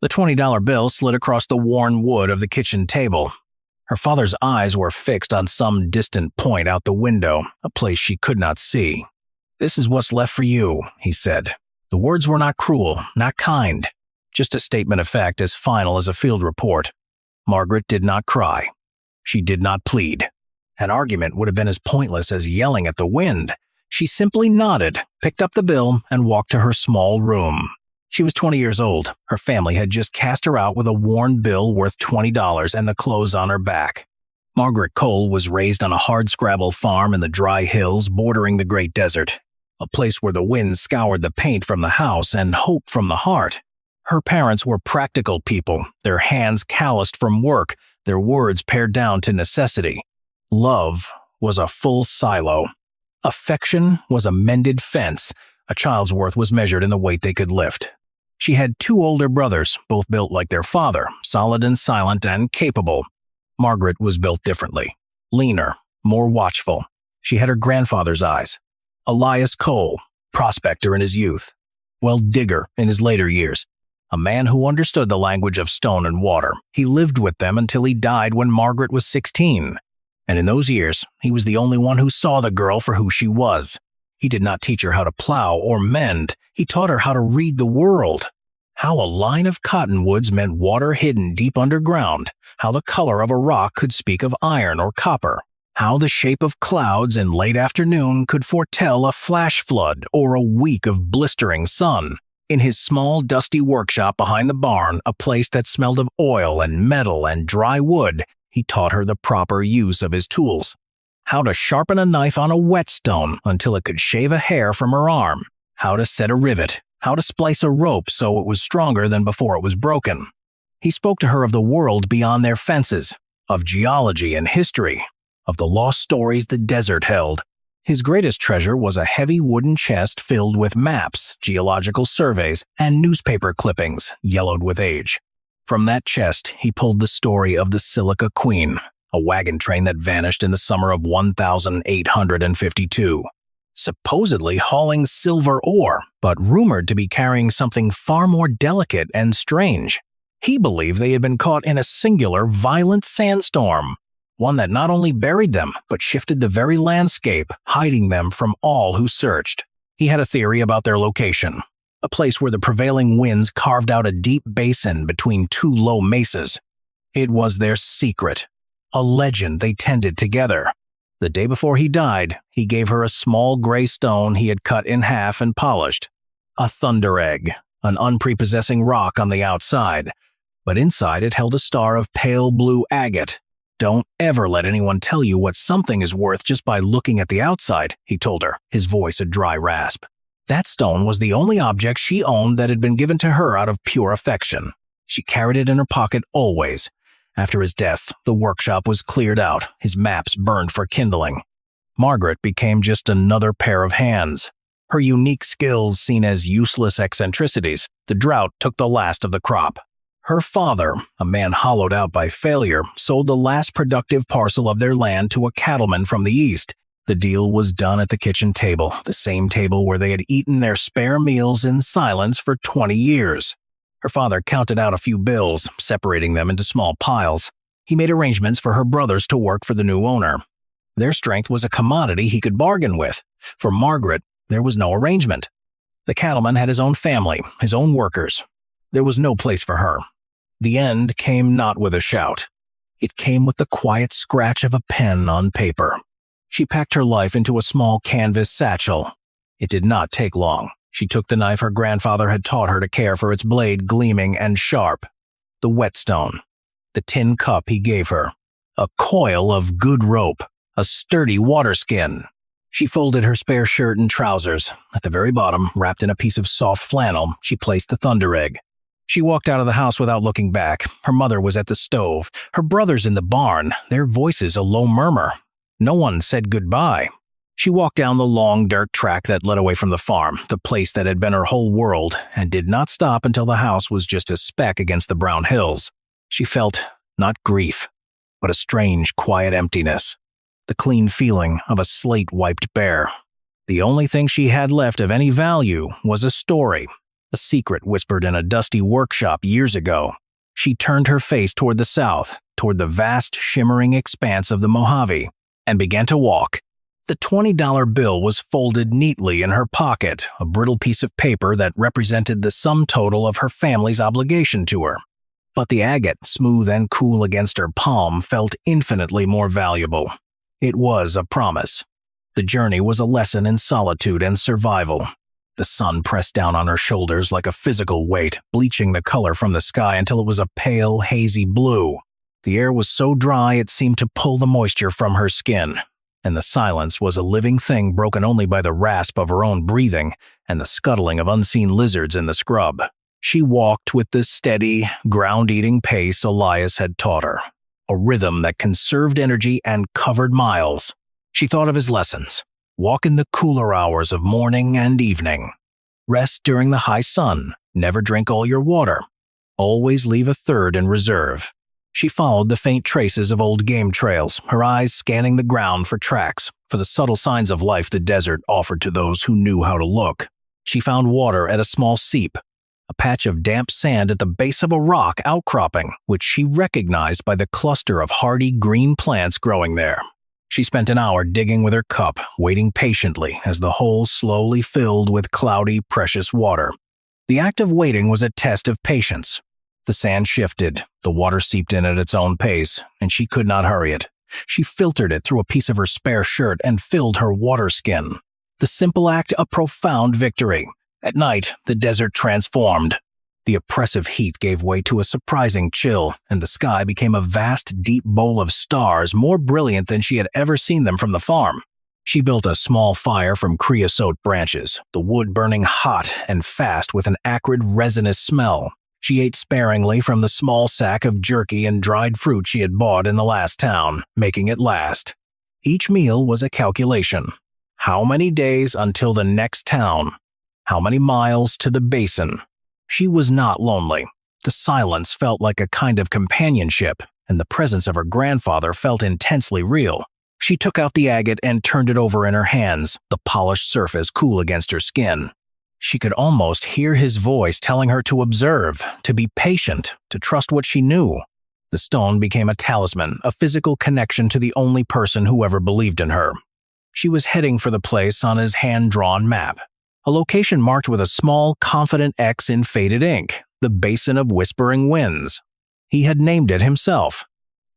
The $20 bill slid across the worn wood of the kitchen table. Her father's eyes were fixed on some distant point out the window, a place she could not see. "This is what's left for you," he said. The words were not cruel, not kind, just a statement of fact as final as a field report. Margaret did not cry. She did not plead. An argument would have been as pointless as yelling at the wind. She simply nodded, picked up the bill, and walked to her small room. She was 20 years old. Her family had just cast her out with a worn bill worth $20 and the clothes on her back. Margaret Cole was raised on a hardscrabble farm in the dry hills bordering the Great Desert, a place where the wind scoured the paint from the house and hope from the heart. Her parents were practical people, their hands calloused from work, their words pared down to necessity. Love was a full silo. Affection was a mended fence. A child's worth was measured in the weight they could lift. She had 2 older brothers, both built like their father, solid and silent and capable. Margaret was built differently, leaner, more watchful. She had her grandfather's eyes. Elias Cole, prospector in his youth. Well, digger in his later years. A man who understood the language of stone and water. He lived with them until he died when Margaret was 16. And in those years, he was the only one who saw the girl for who she was. He did not teach her how to plow or mend. He taught her how to read the world. How a line of cottonwoods meant water hidden deep underground. How the color of a rock could speak of iron or copper. How the shape of clouds in late afternoon could foretell a flash flood or a week of blistering sun. In his small, dusty workshop behind the barn, a place that smelled of oil and metal and dry wood, he taught her the proper use of his tools. How to sharpen a knife on a whetstone until it could shave a hair from her arm. How to set a rivet. How to splice a rope so it was stronger than before it was broken. He spoke to her of the world beyond their fences, of geology and history, of the lost stories the desert held. His greatest treasure was a heavy wooden chest filled with maps, geological surveys, and newspaper clippings, yellowed with age. From that chest, he pulled the story of the Silica Queen, a wagon train that vanished in the summer of 1852. Supposedly hauling silver ore, but rumored to be carrying something far more delicate and strange. He believed they had been caught in a singular, violent sandstorm, one that not only buried them, but shifted the very landscape, hiding them from all who searched. He had a theory about their location, a place where the prevailing winds carved out a deep basin between 2 low mesas. It was their secret, a legend they tended together. The day before he died, he gave her a small gray stone he had cut in half and polished. A thunder egg, an unprepossessing rock on the outside, but inside it held a star of pale blue agate. "Don't ever let anyone tell you what something is worth just by looking at the outside," he told her, his voice a dry rasp. That stone was the only object she owned that had been given to her out of pure affection. She carried it in her pocket always. After his death, the workshop was cleared out, his maps burned for kindling. Margaret became just another pair of hands. Her unique skills seen as useless eccentricities, the drought took the last of the crop. Her father, a man hollowed out by failure, sold the last productive parcel of their land to a cattleman from the east. The deal was done at the kitchen table, the same table where they had eaten their spare meals in silence for 20 years. Her father counted out a few bills, separating them into small piles. He made arrangements for her brothers to work for the new owner. Their strength was a commodity he could bargain with. For Margaret, there was no arrangement. The cattleman had his own family, his own workers. There was no place for her. The end came not with a shout. It came with the quiet scratch of a pen on paper. She packed her life into a small canvas satchel. It did not take long. She took the knife her grandfather had taught her to care for, its blade gleaming and sharp. The whetstone. The tin cup he gave her. A coil of good rope. A sturdy water skin. She folded her spare shirt and trousers. At the very bottom, wrapped in a piece of soft flannel, she placed the thunder egg. She walked out of the house without looking back. Her mother was at the stove. Her brothers in the barn, their voices a low murmur. No one said goodbye. She walked down the long dirt track that led away from the farm, the place that had been her whole world, and did not stop until the house was just a speck against the brown hills. She felt not grief, but a strange, quiet emptiness. The clean feeling of a slate wiped bare. The only thing she had left of any value was a story. a secret whispered in a dusty workshop years ago. She turned her face toward the south, toward the vast, shimmering expanse of the Mojave, and began to walk. The $20 bill was folded neatly in her pocket, a brittle piece of paper that represented the sum total of her family's obligation to her. But the agate, smooth and cool against her palm, felt infinitely more valuable. It was a promise. The journey was a lesson in solitude and survival. The sun pressed down on her shoulders like a physical weight, bleaching the color from the sky until it was a pale, hazy blue. The air was so dry it seemed to pull the moisture from her skin, and the silence was a living thing broken only by the rasp of her own breathing and the scuttling of unseen lizards in the scrub. She walked with the steady, ground-eating pace Elias had taught her, a rhythm that conserved energy and covered miles. She thought of his lessons. Walk in the cooler hours of morning and evening. Rest during the high sun. Never drink all your water. Always leave a third in reserve. She followed the faint traces of old game trails, her eyes scanning the ground for tracks, for the subtle signs of life the desert offered to those who knew how to look. She found water at a small seep, a patch of damp sand at the base of a rock outcropping, which she recognized by the cluster of hardy green plants growing there. She spent an hour digging with her cup, waiting patiently as the hole slowly filled with cloudy, precious water. The act of waiting was a test of patience. The sand shifted, the water seeped in at its own pace, and she could not hurry it. She filtered it through a piece of her spare shirt and filled her water skin. The simple act a profound victory. At night, the desert transformed. The oppressive heat gave way to a surprising chill, and the sky became a vast, deep bowl of stars more brilliant than she had ever seen them from the farm. She built a small fire from creosote branches, the wood burning hot and fast with an acrid, resinous smell. She ate sparingly from the small sack of jerky and dried fruit she had bought in the last town, making it last. Each meal was a calculation. How many days until the next town? How many miles to the basin? She was not lonely. The silence felt like a kind of companionship, and the presence of her grandfather felt intensely real. She took out the agate and turned it over in her hands, the polished surface cool against her skin. She could almost hear his voice telling her to observe, to be patient, to trust what she knew. The stone became a talisman, a physical connection to the only person who ever believed in her. She was heading for the place on his hand-drawn map. A location marked with a small, confident X in faded ink, the Basin of Whispering Winds. He had named it himself.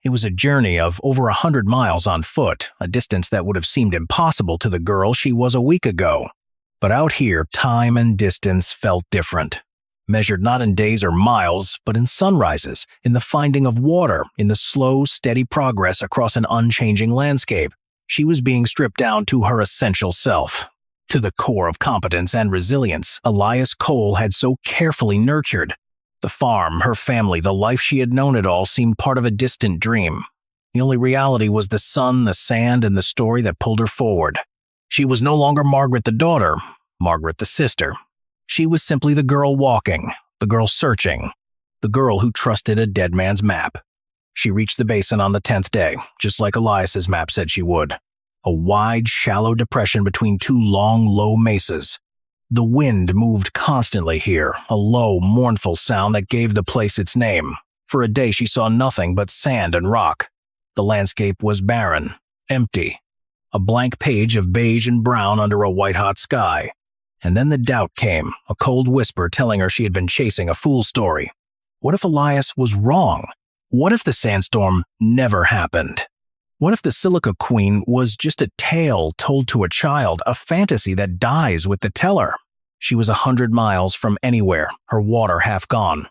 It was a journey of over 100 miles on foot, a distance that would have seemed impossible to the girl she was a week ago. But out here, time and distance felt different. Measured not in days or miles, but in sunrises, in the finding of water, in the slow, steady progress across an unchanging landscape. She was being stripped down to her essential self. To the core of competence and resilience Elias Cole had so carefully nurtured. The farm, her family, the life she had known it all seemed part of a distant dream. The only reality was the sun, the sand, and the story that pulled her forward. She was no longer Margaret the daughter, Margaret the sister. She was simply the girl walking, the girl searching, the girl who trusted a dead man's map. She reached the basin on the 10th day, just like Elias's map said she would. A wide, shallow depression between two long, low mesas. The wind moved constantly here, a low, mournful sound that gave the place its name. For a day she saw nothing but sand and rock. The landscape was barren, empty. A blank page of beige and brown under a white-hot sky. And then the doubt came, a cold whisper telling her she had been chasing a fool story. What if Elias was wrong? What if the sandstorm never happened? What if the Silica Queen was just a tale told to a child, a fantasy that dies with the teller? She was 100 miles from anywhere, her water half gone,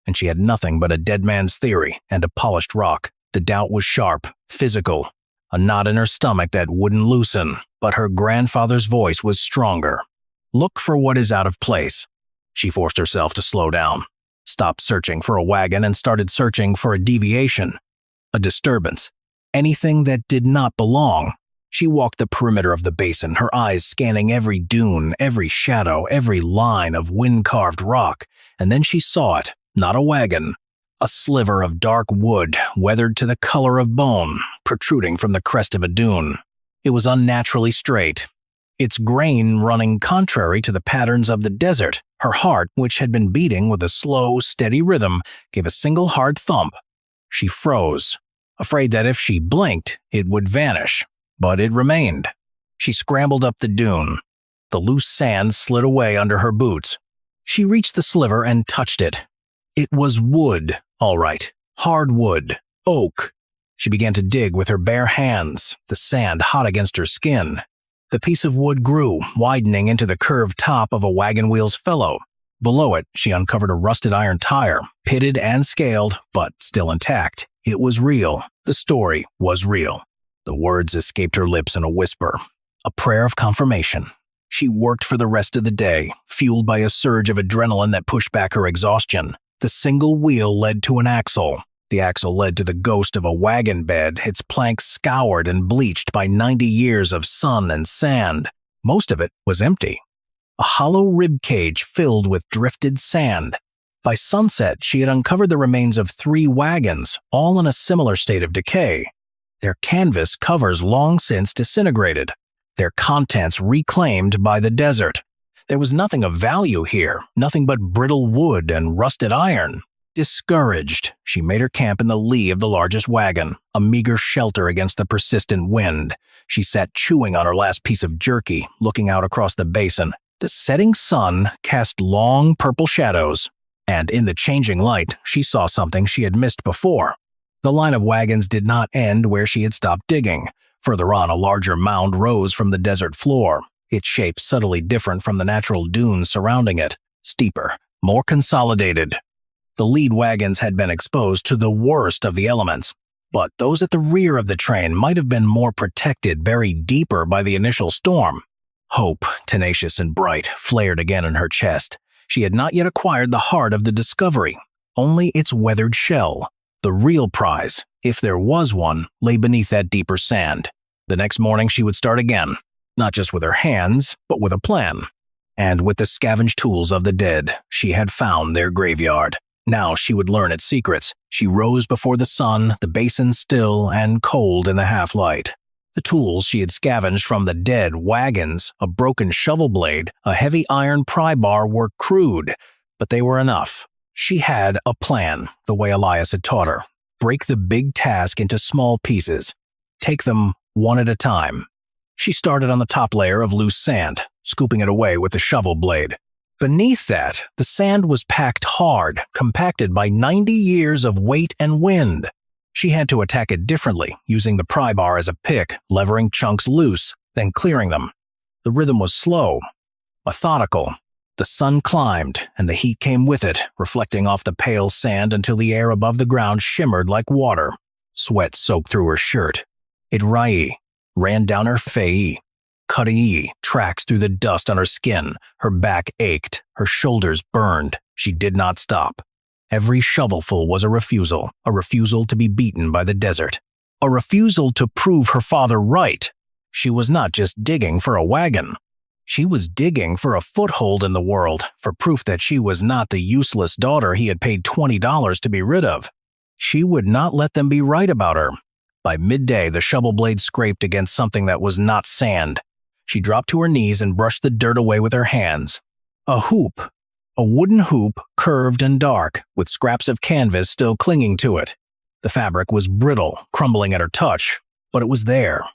and she had nothing but a dead man's theory and a polished rock. The doubt was sharp, physical, a knot in her stomach that wouldn't loosen, but her grandfather's voice was stronger. Look for what is out of place. She forced herself to slow down, stopped searching for a wagon and started searching for a deviation, a disturbance. Anything that did not belong. She walked the perimeter of the basin, her eyes scanning every dune, every shadow, every line of wind-carved rock, and then she saw it, not a wagon, a sliver of dark wood, weathered to the color of bone, protruding from the crest of a dune. It was unnaturally straight, its grain running contrary to the patterns of the desert. Her heart, which had been beating with a slow, steady rhythm, gave a single hard thump. She froze, afraid that if she blinked, it would vanish. But it remained. She scrambled up the dune. The loose sand slid away under her boots. She reached the sliver and touched it. It was wood, all right. Hard wood. Oak. She began to dig with her bare hands, the sand hot against her skin. The piece of wood grew, widening into the curved top of a wagon wheel's fellow. Below it, she uncovered a rusted iron tire, pitted and scaled, but still intact. It was real. The story was real. The words escaped her lips in a whisper. A prayer of confirmation. She worked for the rest of the day, fueled by a surge of adrenaline that pushed back her exhaustion. The single wheel led to an axle. The axle led to the ghost of a wagon bed, its planks scoured and bleached by 90 years of sun and sand. Most of it was empty. A hollow rib cage filled with drifted sand. By sunset, she had uncovered the remains of 3 wagons, all in a similar state of decay. Their canvas covers long since disintegrated. Their contents reclaimed by the desert. There was nothing of value here, nothing but brittle wood and rusted iron. Discouraged, she made her camp in the lee of the largest wagon, a meager shelter against the persistent wind. She sat chewing on her last piece of jerky, looking out across the basin. The setting sun cast long purple shadows, and in the changing light, she saw something she had missed before. The line of wagons did not end where she had stopped digging. Further on, a larger mound rose from the desert floor, its shape subtly different from the natural dunes surrounding it, steeper, more consolidated. The lead wagons had been exposed to the worst of the elements, but those at the rear of the train might have been more protected, buried deeper by the initial storm. Hope, tenacious and bright, flared again in her chest. She had not yet acquired the heart of the discovery, only its weathered shell. The real prize, if there was one, lay beneath that deeper sand. The next morning she would start again, not just with her hands, but with a plan. And with the scavenged tools of the dead, she had found their graveyard. Now she would learn its secrets. She rose before the sun, the basin still and cold in the half-light. The tools she had scavenged from the dead wagons, a broken shovel blade, a heavy iron pry bar were crude, but they were enough. She had a plan, the way Elias had taught her. Break the big task into small pieces. Take them one at a time. She started on the top layer of loose sand, scooping it away with the shovel blade. Beneath that, the sand was packed hard, compacted by 90 years of weight and wind. She had to attack it differently, using the pry bar as a pick, levering chunks loose, then clearing them. The rhythm was slow, methodical. The sun climbed, and the heat came with it, reflecting off the pale sand until the air above the ground shimmered like water. Sweat soaked through her shirt. It ran down her face, cutting tracks through the dust on her skin. Her back ached, her shoulders burned. She did not stop. Every shovelful was a refusal to be beaten by the desert, a refusal to prove her father right. She was not just digging for a wagon. She was digging for a foothold in the world, for proof that she was not the useless daughter he had paid $20 to be rid of. She would not let them be right about her. By midday, the shovel blade scraped against something that was not sand. She dropped to her knees and brushed the dirt away with her hands. A hoop. A wooden hoop, curved and dark, with scraps of canvas still clinging to it. The fabric was brittle, crumbling at her touch, but it was there.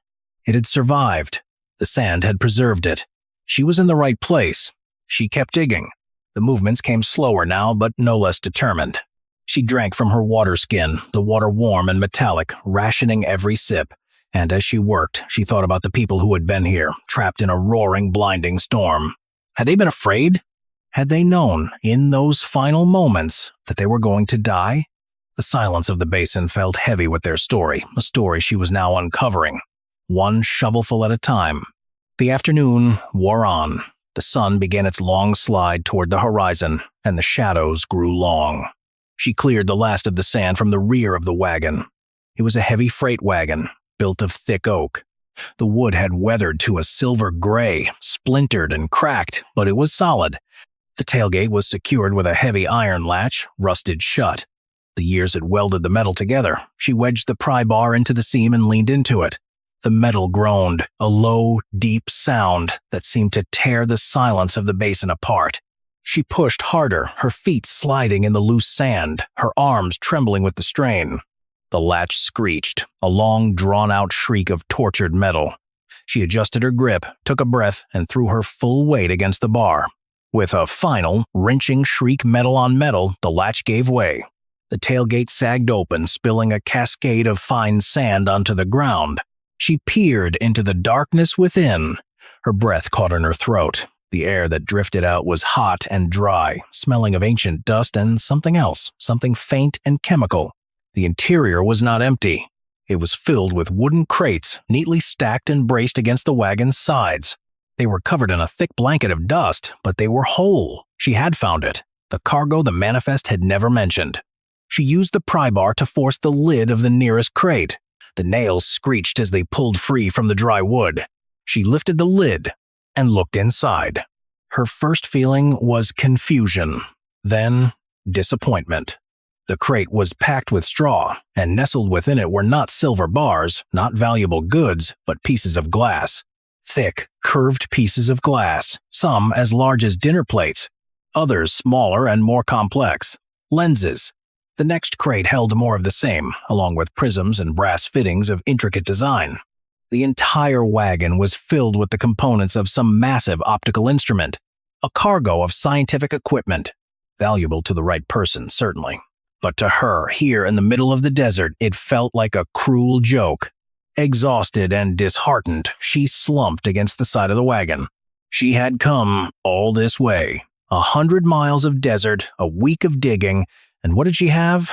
It had survived. The sand had preserved it. She was in the right place. She kept digging. The movements came slower now, but no less determined. She drank from her water skin, the water warm and metallic, rationing every sip. And as she worked, she thought about the people who had been here, trapped in a roaring, blinding storm. Had they been afraid? Had they known, in those final moments, that they were going to die? The silence of the basin felt heavy with their story, a story she was now uncovering, one shovelful at a time. The afternoon wore on. The sun began its long slide toward the horizon, and the shadows grew long. She cleared the last of the sand from the rear of the wagon. It was a heavy freight wagon, built of thick oak. The wood had weathered to a silver gray, splintered and cracked, but it was solid. The tailgate was secured with a heavy iron latch, rusted shut. The years had welded the metal together. She wedged the pry bar into the seam and leaned into it. The metal groaned, a low, deep sound that seemed to tear the silence of the basin apart. She pushed harder, her feet sliding in the loose sand, her arms trembling with the strain. The latch screeched, a long, drawn-out shriek of tortured metal. She adjusted her grip, took a breath, and threw her full weight against the bar. With a final, wrenching shriek metal on metal, the latch gave way. The tailgate sagged open, spilling a cascade of fine sand onto the ground. She peered into the darkness within. Her breath caught in her throat. The air that drifted out was hot and dry, smelling of ancient dust and something else, something faint and chemical. The interior was not empty. It was filled with wooden crates, neatly stacked and braced against the wagon's sides. They were covered in a thick blanket of dust, but they were whole. She had found it, the cargo the manifest had never mentioned. She used the pry bar to force the lid of the nearest crate. The nails screeched as they pulled free from the dry wood. She lifted the lid and looked inside. Her first feeling was confusion, then disappointment. The crate was packed with straw, and nestled within it were not silver bars, not valuable goods, but pieces of glass. Thick, curved pieces of glass, some as large as dinner plates, others smaller and more complex. Lenses. The next crate held more of the same, along with prisms and brass fittings of intricate design. The entire wagon was filled with the components of some massive optical instrument, a cargo of scientific equipment. Valuable to the right person, certainly. But to her, here in the middle of the desert, it felt like a cruel joke. Exhausted and disheartened, she slumped against the side of the wagon. She had come all this way. 100 miles of desert, a week of digging, and what did she have?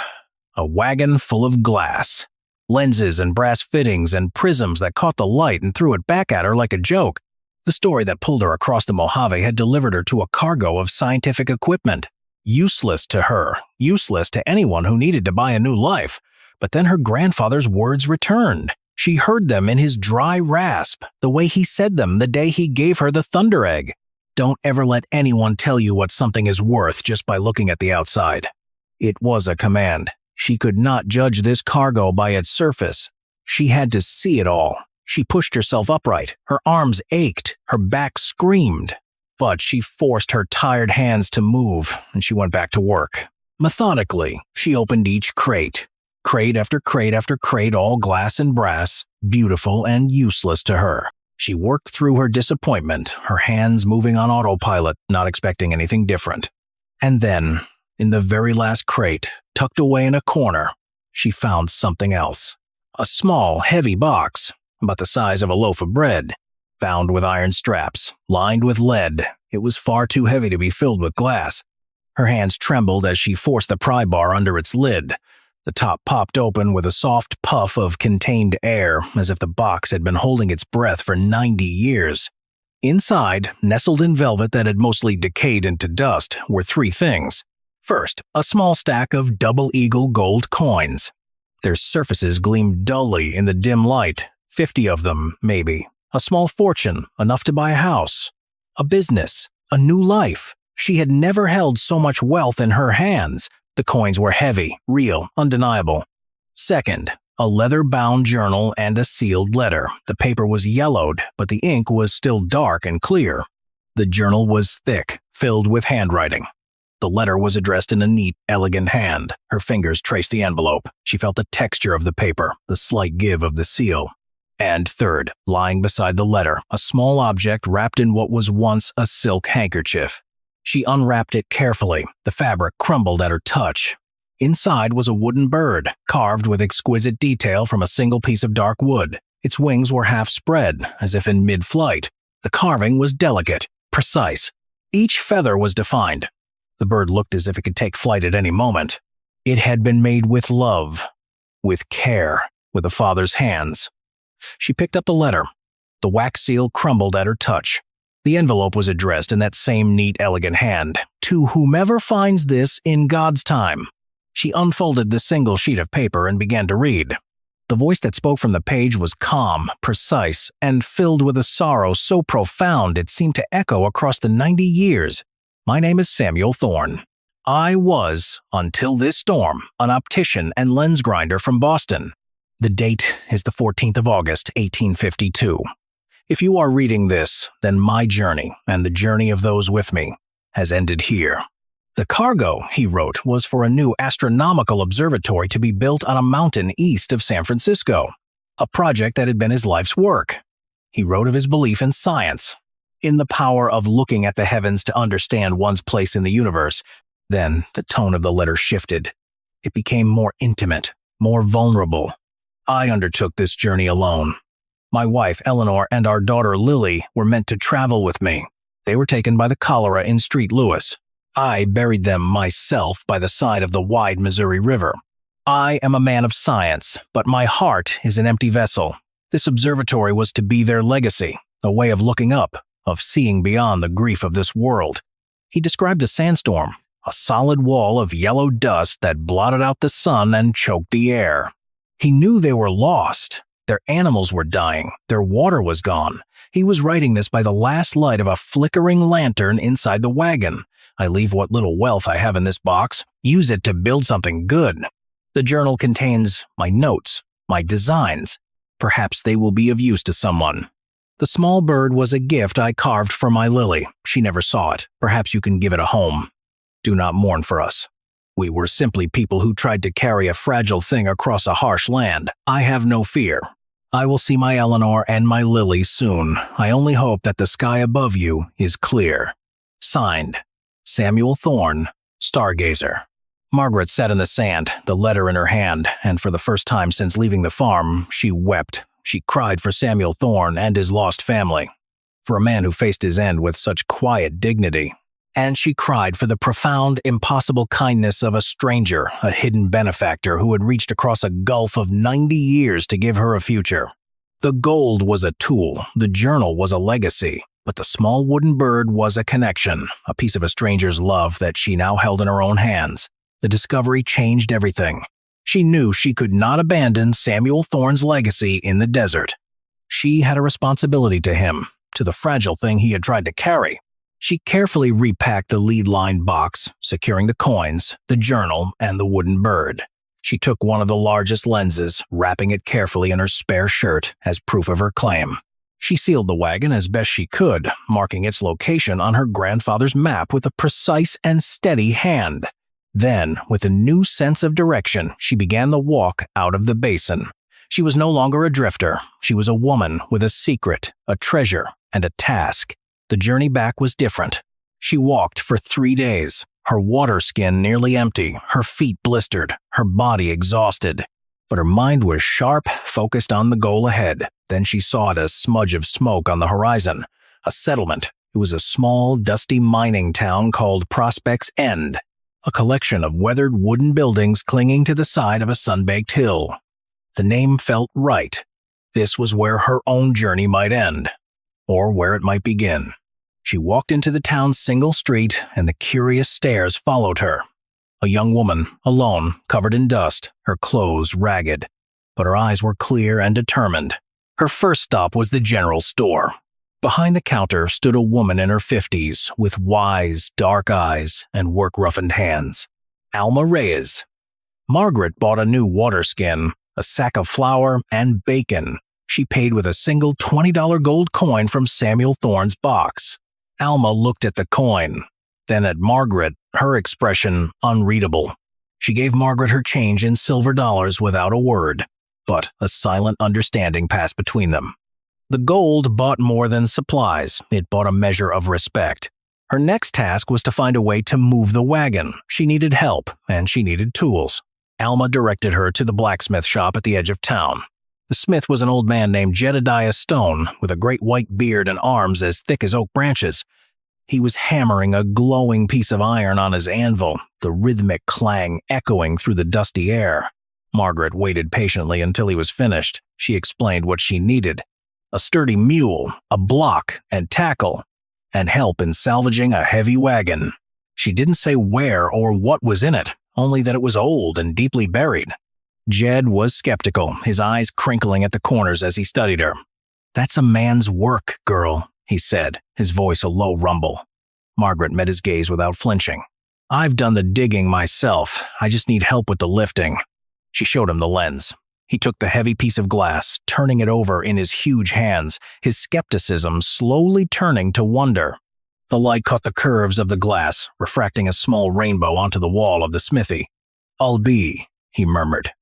A wagon full of glass. Lenses and brass fittings and prisms that caught the light and threw it back at her like a joke. The story that pulled her across the Mojave had delivered her to a cargo of scientific equipment. Useless to her, useless to anyone who needed to buy a new life. But then her grandfather's words returned. She heard them in his dry rasp, the way he said them the day he gave her the thunder egg. Don't ever let anyone tell you what something is worth just by looking at the outside. It was a command. She could not judge this cargo by its surface. She had to see it all. She pushed herself upright. Her arms ached. Her back screamed. But she forced her tired hands to move, and she went back to work. Methodically, she opened each crate. Crate after crate after crate, all glass and brass, beautiful and useless to her. She worked through her disappointment, her hands moving on autopilot, not expecting anything different. And then, in the very last crate, tucked away in a corner, she found something else. A small, heavy box, about the size of a loaf of bread. Bound with iron straps, lined with lead. It was far too heavy to be filled with glass. Her hands trembled as she forced the pry bar under its lid. The top popped open with a soft puff of contained air, as if the box had been holding its breath for 90 years. Inside, nestled in velvet that had mostly decayed into dust, were 3 things. First, a small stack of double eagle gold coins. Their surfaces gleamed dully in the dim light, 50 of them, maybe. A small fortune, enough to buy a house. A business, a new life. She had never held so much wealth in her hands. The coins were heavy, real, undeniable. Second, a leather-bound journal and a sealed letter. The paper was yellowed, but the ink was still dark and clear. The journal was thick, filled with handwriting. The letter was addressed in a neat, elegant hand. Her fingers traced the envelope. She felt the texture of the paper, the slight give of the seal. And third, lying beside the letter, a small object wrapped in what was once a silk handkerchief. She unwrapped it carefully. The fabric crumbled at her touch. Inside was a wooden bird, carved with exquisite detail from a single piece of dark wood. Its wings were half spread, as if in mid-flight. The carving was delicate, precise. Each feather was defined. The bird looked as if it could take flight at any moment. It had been made with love, with care, with a father's hands. She picked up the letter. The wax seal crumbled at her touch. The envelope was addressed in that same neat, elegant hand. To whomever finds this in God's time. She unfolded the single sheet of paper and began to read. The voice that spoke from the page was calm, precise, and filled with a sorrow so profound it seemed to echo across the 90 years. My name is Samuel Thorne. I was, until this storm, an optician and lens grinder from Boston. The date is the 14th of August, 1852. If you are reading this, then my journey, and the journey of those with me, has ended here. The cargo, he wrote, was for a new astronomical observatory to be built on a mountain east of San Francisco, a project that had been his life's work. He wrote of his belief in science, in the power of looking at the heavens to understand one's place in the universe. Then the tone of the letter shifted. It became more intimate, more vulnerable. I undertook this journey alone. My wife, Eleanor, and our daughter, Lily, were meant to travel with me. They were taken by the cholera in St. Louis. I buried them myself by the side of the wide Missouri River. I am a man of science, but my heart is an empty vessel. This observatory was to be their legacy, a way of looking up, of seeing beyond the grief of this world. He described a sandstorm, a solid wall of yellow dust that blotted out the sun and choked the air. He knew they were lost. Their animals were dying. Their water was gone. He was writing this by the last light of a flickering lantern inside the wagon. I leave what little wealth I have in this box. Use it to build something good. The journal contains my notes, my designs. Perhaps they will be of use to someone. The small bird was a gift I carved for my Lily. She never saw it. Perhaps you can give it a home. Do not mourn for us. We were simply people who tried to carry a fragile thing across a harsh land. I have no fear. I will see my Eleanor and my Lily soon. I only hope that the sky above you is clear. Signed, Samuel Thorne, Stargazer. Margaret sat in the sand, the letter in her hand, and for the first time since leaving the farm, she wept. She cried for Samuel Thorne and his lost family, for a man who faced his end with such quiet dignity. And she cried for the profound, impossible kindness of a stranger, a hidden benefactor who had reached across a gulf of 90 years to give her a future. The gold was a tool, the journal was a legacy, but the small wooden bird was a connection, a piece of a stranger's love that she now held in her own hands. The discovery changed everything. She knew she could not abandon Samuel Thorne's legacy in the desert. She had a responsibility to him, to the fragile thing he had tried to carry. She carefully repacked the lead-lined box, securing the coins, the journal, and the wooden bird. She took one of the largest lenses, wrapping it carefully in her spare shirt as proof of her claim. She sealed the wagon as best she could, marking its location on her grandfather's map with a precise and steady hand. Then, with a new sense of direction, she began the walk out of the basin. She was no longer a drifter. She was a woman with a secret, a treasure, and a task. The journey back was different. She walked for 3 days, her water skin nearly empty, her feet blistered, her body exhausted. But her mind was sharp, focused on the goal ahead. Then she saw a smudge of smoke on the horizon. A settlement. It was a small, dusty mining town called Prospect's End. A collection of weathered wooden buildings clinging to the side of a sun-baked hill. The name felt right. This was where her own journey might end, or where it might begin. She walked into the town's single street, and the curious stares followed her. A young woman, alone, covered in dust, her clothes ragged, but her eyes were clear and determined. Her first stop was the general store. Behind the counter stood a woman in her 50s, with wise, dark eyes and work-roughened hands. Alma Reyes. Margaret bought a new water skin, a sack of flour, and bacon. She paid with a single $20 gold coin from Samuel Thorne's box. Alma looked at the coin, then at Margaret, her expression unreadable. She gave Margaret her change in silver dollars without a word, but a silent understanding passed between them. The gold bought more than supplies. It bought a measure of respect. Her next task was to find a way to move the wagon. She needed help, and she needed tools. Alma directed her to the blacksmith shop at the edge of town. The smith was an old man named Jedediah Stone, with a great white beard and arms as thick as oak branches. He was hammering a glowing piece of iron on his anvil, the rhythmic clang echoing through the dusty air. Margaret waited patiently until he was finished. She explained what she needed: a sturdy mule, a block and tackle, and help in salvaging a heavy wagon. She didn't say where or what was in it, only that it was old and deeply buried. Jed was skeptical, his eyes crinkling at the corners as he studied her. "That's a man's work, girl," he said, his voice a low rumble. Margaret met his gaze without flinching. "I've done the digging myself. I just need help with the lifting." She showed him the lens. He took the heavy piece of glass, turning it over in his huge hands, his skepticism slowly turning to wonder. The light caught the curves of the glass, refracting a small rainbow onto the wall of the smithy. "I'll be," he murmured.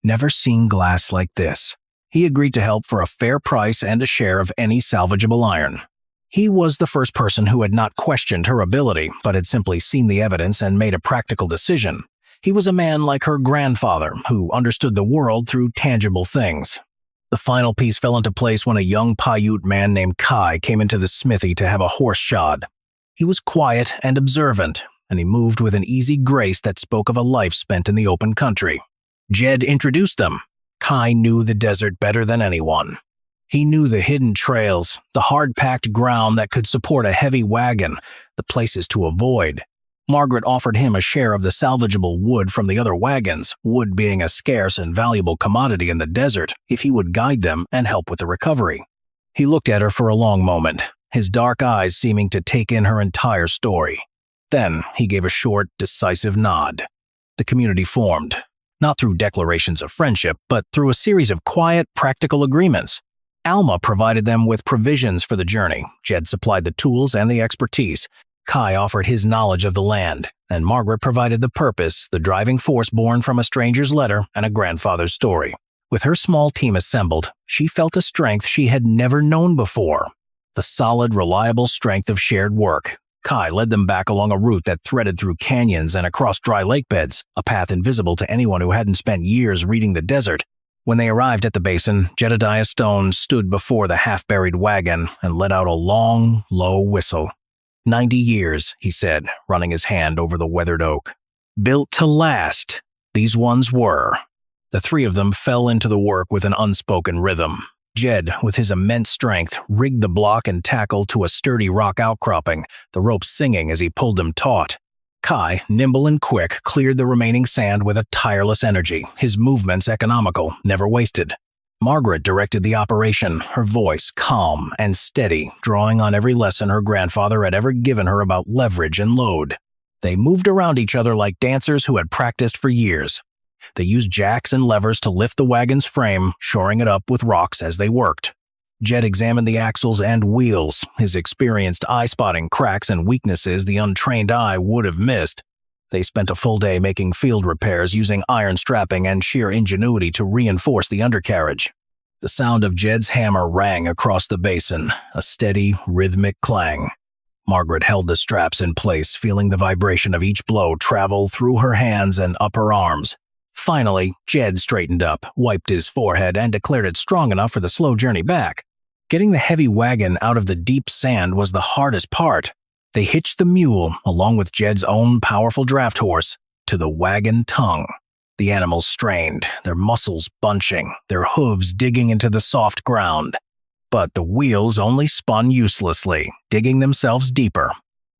"Never seen glass like this." He agreed to help for a fair price and a share of any salvageable iron. He was the first person who had not questioned her ability, but had simply seen the evidence and made a practical decision. He was a man like her grandfather, who understood the world through tangible things. The final piece fell into place when a young Paiute man named Kai came into the smithy to have a horse shod. He was quiet and observant, and he moved with an easy grace that spoke of a life spent in the open country. Jed introduced them. Kai knew the desert better than anyone. He knew the hidden trails, the hard-packed ground that could support a heavy wagon, the places to avoid. Margaret offered him a share of the salvageable wood from the other wagons, wood being a scarce and valuable commodity in the desert, if he would guide them and help with the recovery. He looked at her for a long moment, his dark eyes seeming to take in her entire story. Then he gave a short, decisive nod. The community formed, not through declarations of friendship, but through a series of quiet, practical agreements. Alma provided them with provisions for the journey. Jed supplied the tools and the expertise. Kai offered his knowledge of the land, and Margaret provided the purpose, the driving force born from a stranger's letter and a grandfather's story. With her small team assembled, she felt a strength she had never known before. The solid, reliable strength of shared work. Kai led them back along a route that threaded through canyons and across dry lake beds, a path invisible to anyone who hadn't spent years reading the desert. When they arrived at the basin, Jedediah Stone stood before the half-buried wagon and let out a long, low whistle. 90 years, he said, running his hand over the weathered oak. Built to last, these ones were. The three of them fell into the work with an unspoken rhythm. Jed, with his immense strength, rigged the block and tackle to a sturdy rock outcropping, the rope singing as he pulled them taut. Kai, nimble and quick, cleared the remaining sand with a tireless energy, his movements economical, never wasted. Margaret directed the operation, her voice calm and steady, drawing on every lesson her grandfather had ever given her about leverage and load. They moved around each other like dancers who had practiced for years. They used jacks and levers to lift the wagon's frame, shoring it up with rocks as they worked. Jed examined the axles and wheels, his experienced eye spotting cracks and weaknesses the untrained eye would have missed. They spent a full day making field repairs using iron strapping and sheer ingenuity to reinforce the undercarriage. The sound of Jed's hammer rang across the basin, a steady, rhythmic clang. Margaret held the straps in place, feeling the vibration of each blow travel through her hands and up her arms. Finally, Jed straightened up, wiped his forehead, and declared it strong enough for the slow journey back. Getting the heavy wagon out of the deep sand was the hardest part. They hitched the mule, along with Jed's own powerful draft horse, to the wagon tongue. The animals strained, their muscles bunching, their hooves digging into the soft ground. But the wheels only spun uselessly, digging themselves deeper.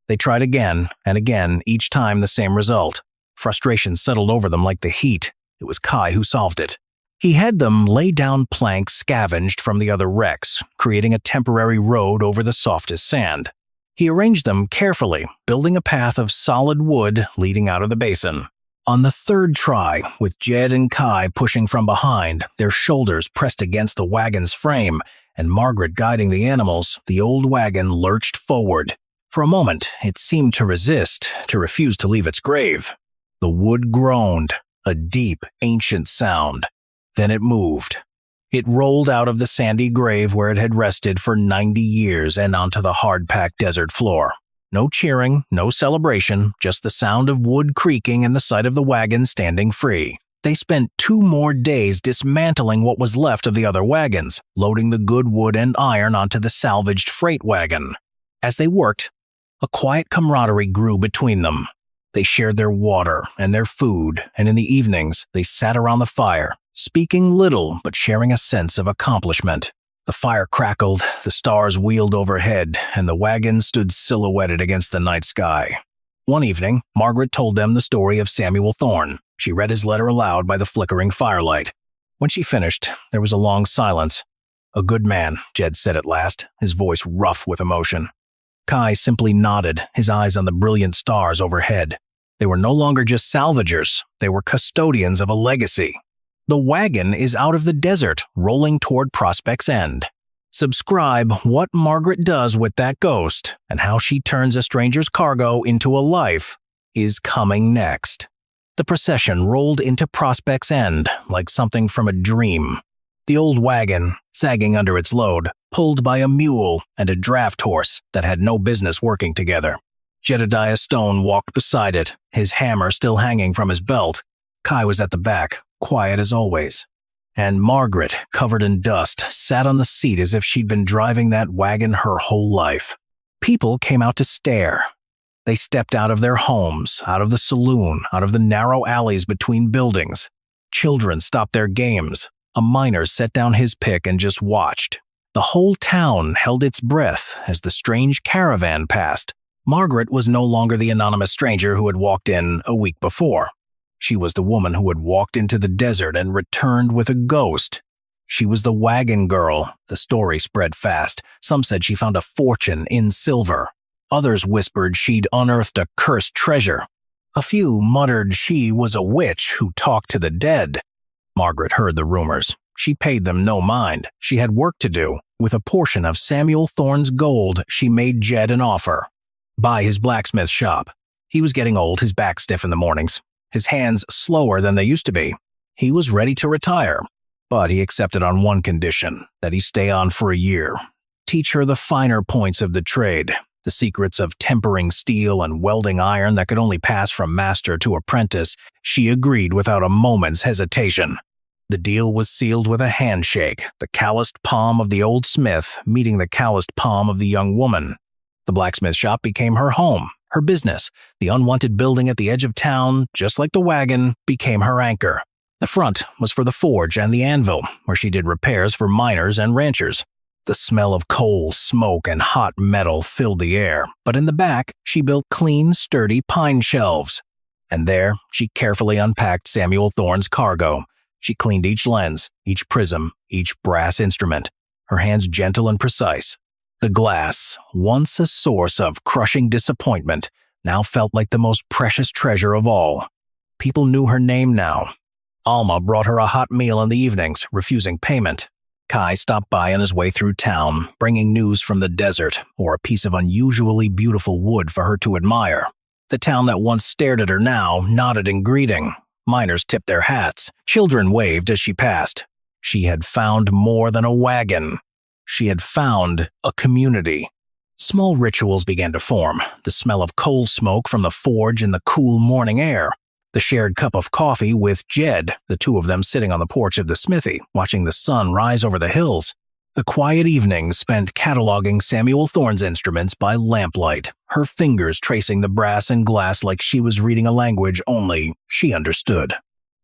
They tried again and again, each time the same result. Frustration settled over them like the heat. It was Kai who solved it. He had them lay down planks scavenged from the other wrecks, creating a temporary road over the softest sand. He arranged them carefully, building a path of solid wood leading out of the basin. On the third try, with Jed and Kai pushing from behind, their shoulders pressed against the wagon's frame, and Margaret guiding the animals, the old wagon lurched forward. For a moment, it seemed to resist, to refuse to leave its grave. The wood groaned, a deep, ancient sound. Then it moved. It rolled out of the sandy grave where it had rested for 90 years and onto the hard-packed desert floor. No cheering, no celebration, just the sound of wood creaking and the sight of the wagon standing free. They spent 2 more days dismantling what was left of the other wagons, loading the good wood and iron onto the salvaged freight wagon. As they worked, a quiet camaraderie grew between them. They shared their water and their food, and in the evenings, they sat around the fire, speaking little but sharing a sense of accomplishment. The fire crackled, the stars wheeled overhead, and the wagon stood silhouetted against the night sky. One evening, Margaret told them the story of Samuel Thorne. She read his letter aloud by the flickering firelight. When she finished, there was a long silence. "A good man," Jed said at last, his voice rough with emotion. Kai simply nodded, his eyes on the brilliant stars overhead. They were no longer just salvagers, they were custodians of a legacy. The wagon is out of the desert, rolling toward Prospect's End. Subscribe what Margaret does with that ghost and how she turns a stranger's cargo into a life is coming next. The procession rolled into Prospect's End like something from a dream. The old wagon, sagging under its load, pulled by a mule and a draft horse that had no business working together. Jedediah Stone walked beside it, his hammer still hanging from his belt. Kai was at the back, quiet as always. And Margaret, covered in dust, sat on the seat as if she'd been driving that wagon her whole life. People came out to stare. They stepped out of their homes, out of the saloon, out of the narrow alleys between buildings. Children stopped their games. A miner set down his pick and just watched. The whole town held its breath as the strange caravan passed. Margaret was no longer the anonymous stranger who had walked in a week before. She was the woman who had walked into the desert and returned with a ghost. She was the wagon girl. The story spread fast. Some said she found a fortune in silver. Others whispered she'd unearthed a cursed treasure. A few muttered she was a witch who talked to the dead. Margaret heard the rumors. She paid them no mind. She had work to do. With a portion of Samuel Thorne's gold, she made Jed an offer. Buy his blacksmith shop. He was getting old, his back stiff in the mornings, his hands slower than they used to be. He was ready to retire, but he accepted on one condition, that he stay on for a year. Teach her the finer points of the trade, the secrets of tempering steel and welding iron that could only pass from master to apprentice. She agreed without a moment's hesitation. The deal was sealed with a handshake, the calloused palm of the old smith meeting the calloused palm of the young woman. The blacksmith shop became her home, her business. The unwanted building at the edge of town, just like the wagon, became her anchor. The front was for the forge and the anvil, where she did repairs for miners and ranchers. The smell of coal, smoke, and hot metal filled the air, but in the back, she built clean, sturdy pine shelves. And there, she carefully unpacked Samuel Thorne's cargo. She cleaned each lens, each prism, each brass instrument, her hands gentle and precise. The glass, once a source of crushing disappointment, now felt like the most precious treasure of all. People knew her name now. Alma brought her a hot meal in the evenings, refusing payment. Kai stopped by on his way through town, bringing news from the desert or a piece of unusually beautiful wood for her to admire. The town that once stared at her now nodded in greeting. Miners tipped their hats. Children waved as she passed. She had found more than a wagon. She had found a community. Small rituals began to form, the smell of coal smoke from the forge in the cool morning air, the shared cup of coffee with Jed, the two of them sitting on the porch of the smithy, watching the sun rise over the hills. The quiet evenings spent cataloging Samuel Thorne's instruments by lamplight, her fingers tracing the brass and glass like she was reading a language only she understood.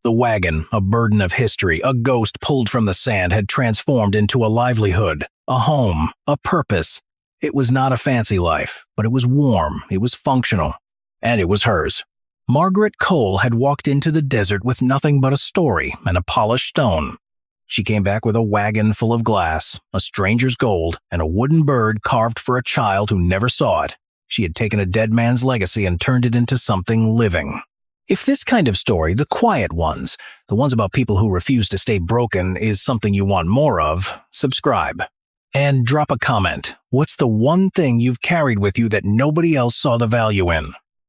The wagon, a burden of history, a ghost pulled from the sand, had transformed into a livelihood, a home, a purpose. It was not a fancy life, but it was warm, it was functional, and it was hers. Margaret Cole had walked into the desert with nothing but a story and a polished stone. She came back with a wagon full of glass, a stranger's gold, and a wooden bird carved for a child who never saw it. She had taken a dead man's legacy and turned it into something living. If this kind of story, the quiet ones, the ones about people who refuse to stay broken, is something you want more of, subscribe. And drop a comment. What's the one thing you've carried with you that nobody else saw the value in?